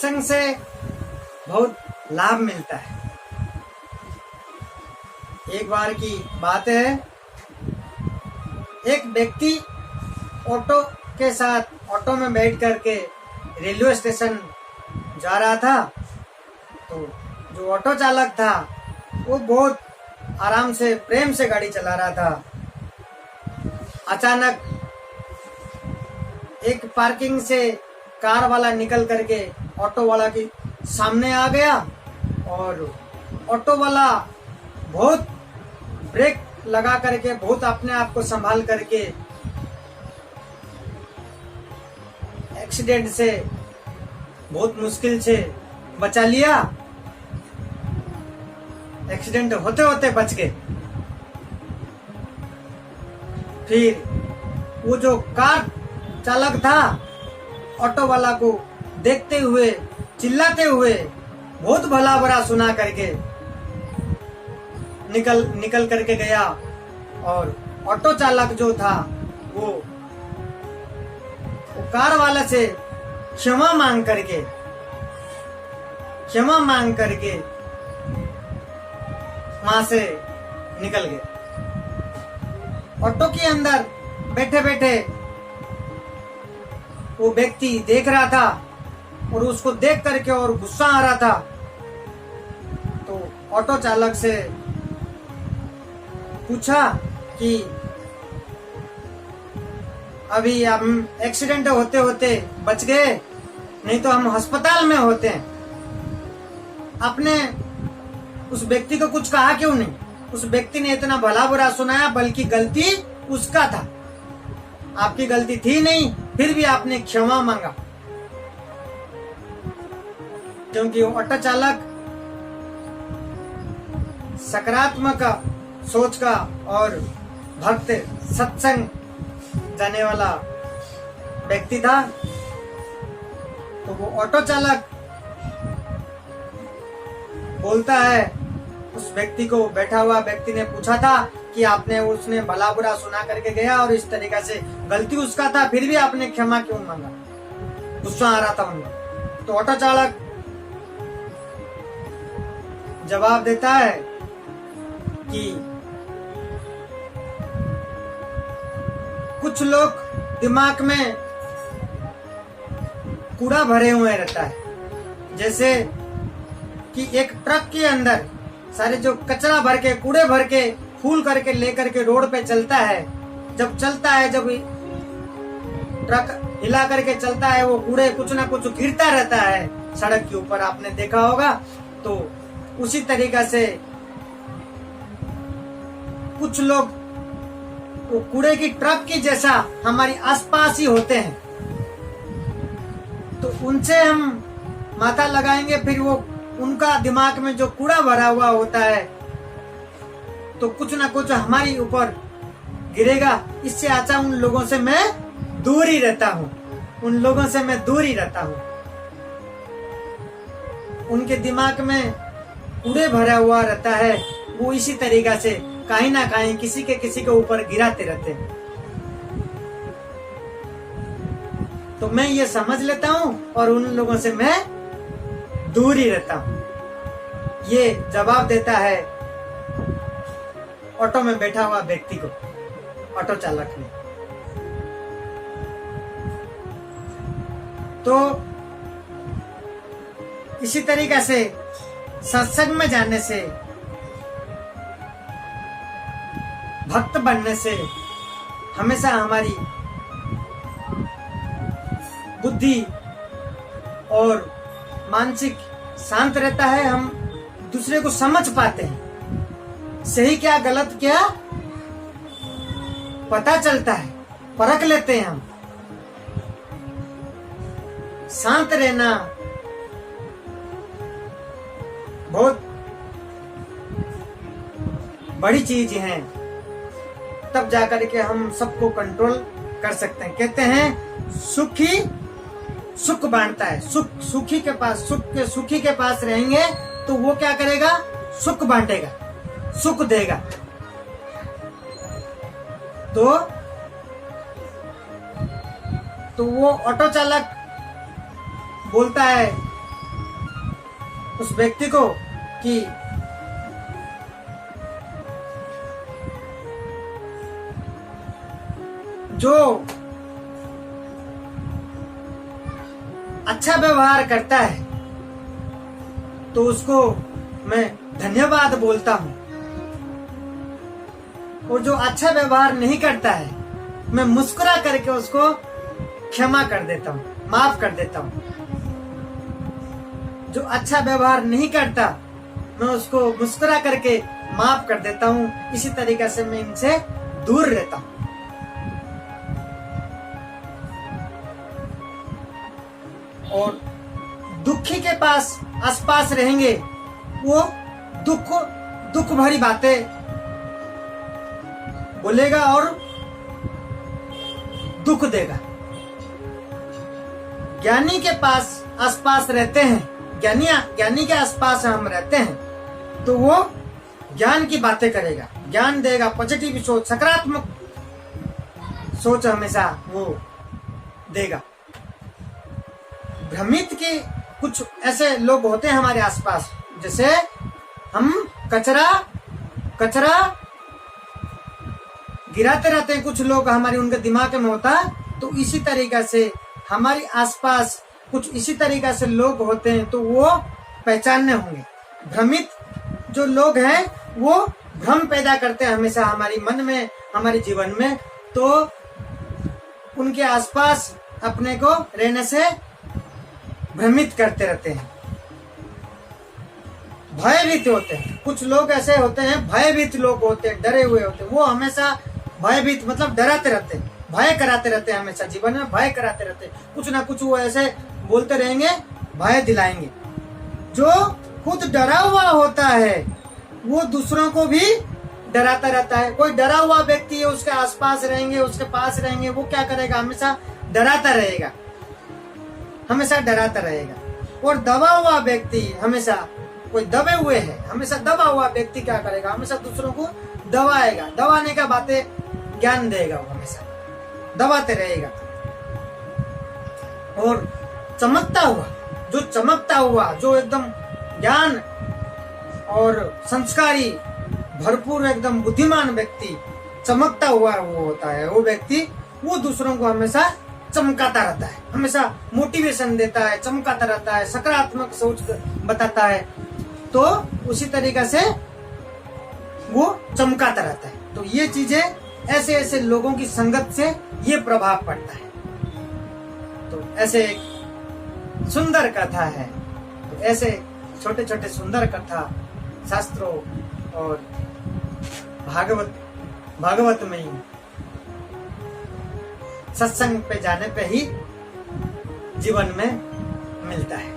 सत्संग से बहुत लाभ मिलता है। एक बार की बात है, एक व्यक्ति ऑटो में बैठ करके रेलवे स्टेशन जा रहा था। तो जो ऑटो चालक था वो बहुत आराम से प्रेम से गाड़ी चला रहा था। अचानक एक पार्किंग से कार वाला निकल करके ऑटो वाला के सामने आ गया और ऑटो वाला बहुत ब्रेक लगा करके, बहुत अपने आप को संभाल करके एक्सीडेंट से बहुत मुश्किल से बचा लिया। एक्सीडेंट होते होते बच गए। फिर वो जो कार चालक था ऑटो वाला को देखते हुए, चिल्लाते हुए, बहुत भला बुरा सुना करके निकल करके गया। और ऑटो चालक जो था वो कार वाला से क्षमा मांग करके वहां से निकल गए। ऑटो के अंदर बैठे बैठे वो व्यक्ति देख रहा था और उसको देख करके और गुस्सा आ रहा था। तो ऑटो चालक से पूछा कि अभी हम एक्सीडेंट होते होते बच गए, नहीं तो हम अस्पताल में होते हैं। आपने उस व्यक्ति को कुछ कहा क्यों नहीं? उस व्यक्ति ने इतना भला बुरा सुनाया, बल्कि गलती उसका था, आपकी गलती थी नहीं, फिर भी आपने क्षमा मांगा। क्योंकि वो ऑटो चालक सकारात्मक सोच का और भक्त सत्संग जाने वाला व्यक्ति था। तो वो ऑटो चालक बोलता है, उस व्यक्ति को, बैठा हुआ व्यक्ति ने पूछा था कि उसने भला बुरा सुना करके गया और इस तरीके से गलती उसका था, फिर भी आपने क्षमा क्यों मांगा? गुस्सा आ रहा था उनको। तो ऑटो चालक जवाब देता है कि कुछ लोग दिमाग में कूड़ा भरे हुए रहता है। जैसे कि एक ट्रक के अंदर सारे जो कचरा भर के, कूड़े भर के, फूल करके लेकर के रोड पे चलता है। जब ट्रक हिला करके चलता है, वो कूड़े कुछ ना कुछ गिरता रहता है सड़क के ऊपर, आपने देखा होगा। तो उसी तरीका से कुछ लोग वो कूड़े की ट्रक की जैसा हमारी आसपास ही होते हैं। तो उनसे हम माथा लगाएंगे, फिर वो उनका दिमाग में जो कूड़ा भरा हुआ होता है तो कुछ ना कुछ हमारी ऊपर गिरेगा। इससे अच्छा उन लोगों से मैं दूर ही रहता हूँ, उनके दिमाग में कूड़े भरा हुआ रहता है, वो इसी तरीका से कहीं ना कहीं किसी के ऊपर गिराते रहते हैं। तो मैं ये समझ लेता हूँ और उन लोगों से मैं दूर ही रहता हूँ। ये जवाब देता है ऑटो में बैठा हुआ व्यक्ति को, ऑटो चालक ने। तो इसी तरीके से सत्संग में जाने से, भक्त बनने से हमेशा हमारी बुद्धि और मानसिक शांत रहता है। हम दूसरे को समझ पाते हैं, सही क्या गलत क्या पता चलता है, परख लेते हैं हम। शांत रहना बहुत बड़ी चीज है, तब जाकर के हम सबको कंट्रोल कर सकते हैं। कहते हैं सुखी सुख बांटता है। सुखी के पास रहेंगे तो वो क्या करेगा? सुख बांटेगा, सुख देगा। तो वो ऑटो चालक बोलता है उस व्यक्ति को कि जो अच्छा व्यवहार करता है तो उसको मैं धन्यवाद बोलता हूं, और जो अच्छा व्यवहार नहीं करता है मैं मुस्कुरा करके उसको क्षमा कर देता हूं, माफ कर देता हूं। जो अच्छा व्यवहार नहीं करता मैं उसको मुस्कुरा करके माफ कर देता हूं। इसी तरीके से मैं इनसे दूर रहता हूं। और दुखी के पास आसपास रहेंगे वो दुख भरी बातें बोलेगा और दुख देगा। ज्ञानी के पास आसपास रहते हैं, ज्ञानी के आसपास हम रहते हैं तो वो ज्ञान की बातें करेगा, ज्ञान देगा, पॉजिटिव सोच, सकारात्मक सोच हमेशा वो देगा। भ्रमित के कुछ ऐसे लोग होते हैं हमारे आसपास, जैसे हम कचरा गिराते रहते हैं, कुछ लोग हमारे उनके दिमाग में होता है। तो इसी तरीके से हमारे आसपास कुछ इसी तरीके से लोग होते हैं तो वो पहचानने होंगे। भ्रमित जो लोग हैं वो भ्रम पैदा करते हैं हमेशा हमारी मन में, हमारे जीवन में। तो उनके आसपास अपने को रहने से भ्रमित करते रहते हैं, भयभीत होते हैं। कुछ लोग ऐसे होते हैं भयभीत लोग होते हैं, डरे हुए होते हैं। वो हमेशा भयभीत मतलब डराते रहते हैं, भय कराते रहते हैं, हमेशा जीवन में भय कराते रहते हैं। कुछ ना कुछ वो ऐसे बोलते रहेंगे, भय दिलाएंगे। जो खुद डरा हुआ होता है वो दूसरों को भी डराता रहता है। कोई डरा हुआ व्यक्ति है, उसके आसपास रहेंगे, उसके पास रहेंगे, वो क्या करेगा? हमेशा डराता रहेगा, हमेशा डराता रहेगा। और दबा हुआ व्यक्ति, हमेशा कोई दबे हुए है, हमेशा दबा हुआ व्यक्ति क्या करेगा? हमेशा दूसरों को दबाएगा, दबाने का बातें ज्ञान देगा, वो हमेशा दबाते रहेगा। और चमकता हुआ जो एकदम ज्ञान और संस्कारी भरपूर एकदम बुद्धिमान व्यक्ति, चमकता हुआ वो होता है। वो व्यक्ति वो दूसरों को हमेशा चमकाता रहता है, हमेशा मोटिवेशन देता है, चमकाता रहता है, सकारात्मक सोच बताता है। तो उसी तरीके से वो चमकाता रहता है। तो ये चीजें ऐसे ऐसे लोगों की संगत से ये प्रभाव पड़ता है। तो ऐसे एक सुंदर कथा है। तो ऐसे छोटे छोटे सुंदर कथा शास्त्रों और भागवत में ही सत्संग पे जाने पे ही जीवन में मिलता है।